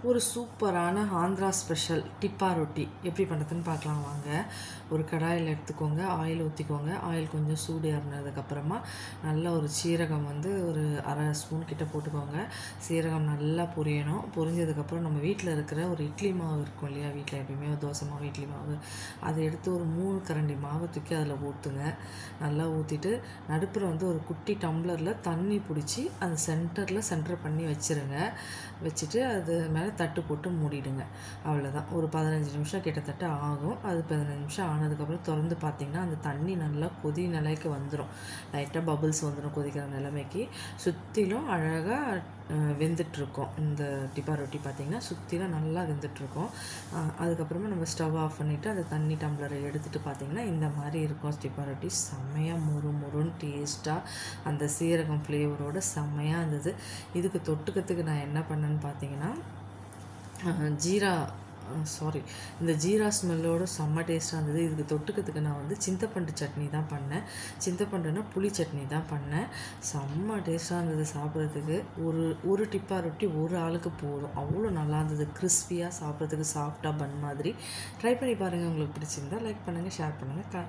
ஒரு சூப்பரான ஆந்திரா ஸ்பெஷல் டிப்பா ரொட்டி எப்படி பண்ணுறதுன்னு பார்க்கலாம் வாங்க. ஒரு கடாயில் எடுத்துக்கோங்க, ஆயில் ஊற்றிக்கோங்க. ஆயில் கொஞ்சம் சூடு ஏறினதுக்கப்புறமா நல்ல ஒரு சீரகம் ஒரு அரை ஸ்பூன் கிட்ட போட்டுக்கோங்க. சீரகம் நல்லா பொரியணும். பொரிஞ்சதுக்கப்புறம் நம்ம வீட்டில் இருக்கிற ஒரு இட்லி மாவு இருக்கும் இல்லையா, வீட்டில் எப்பயுமே தோசை மாவு இட்லி மாவு, அதை எடுத்து ஒரு 3 கரண்டி மாவு தூக்கி அதில் ஊற்றுங்க. நல்லா ஊற்றிட்டு நடுப்புற ஒரு குட்டி டம்ளரில் தண்ணி பிடிச்சி அது சென்டர் பண்ணி வச்சுருங்க. வச்சுட்டு அது மேலே தட்டு போட்டு மூடிடுங்க. அவ்வளோதான். ஒரு 15 நிமிஷம் கிட்டத்தட்ட ஆகும். அது 15 நிமிஷம் ஆனதுக்கப்புறம் திறந்து பார்த்திங்கன்னா அந்த தண்ணி நல்லா கொதி நிலைக்கு வந்துடும். லைட்டாக பபுள்ஸ் வந்துடும் கொதிக்கிற நிலைமைக்கு. சுற்றிலும் அழகாக வெந்துட்டுருக்கோம். இந்த டிப்பா ரொட்டி பார்த்திங்கன்னா சுற்றிலும் நல்லா வெந்துட்டுருக்கோம். அதுக்கப்புறமா நம்ம ஸ்டவ் ஆஃப் பண்ணிவிட்டு அந்த தண்ணி டம்ளரை எடுத்துகிட்டு பார்த்திங்கன்னா இந்த மாதிரி இருக்கும் டிப்பா ரொட்டி. செம்மையாக முறுன்னு டேஸ்ட்டாக அந்த சீரகம் ஃப்ளேவரோடு செம்மையாக இருந்தது. இதுக்கு தொட்டுக்கிறதுக்கு நான் என்ன பண்ணேன்னு பார்த்தீங்கன்னா ஜீரா இந்த ஜீரா ஸ்மெல்லோடு செம்ம டேஸ்ட்டாக இருந்தது. இதுக்கு தொட்டுக்கிறதுக்கு நான் சிந்தப்பண்டு சட்னி தான் பண்ணேன். சிந்தப்பண்டுனா புளி சட்னி தான் பண்ணேன். செம்ம டேஸ்ட்டாக இருந்தது சாப்பிட்றதுக்கு. ஒரு டிப்பா ரொட்டி ஒரு ஆளுக்கு போதும். அவ்வளோ நல்லா இருந்தது. கிறிஸ்பியாக சாப்பிட்றதுக்கு சாஃப்டாக பன் மாதிரி. ட்ரை பண்ணி பாருங்கள். உங்களுக்கு பிடிச்சிருந்தா லைக் பண்ணுங்கள், ஷேர் பண்ணுங்கள்.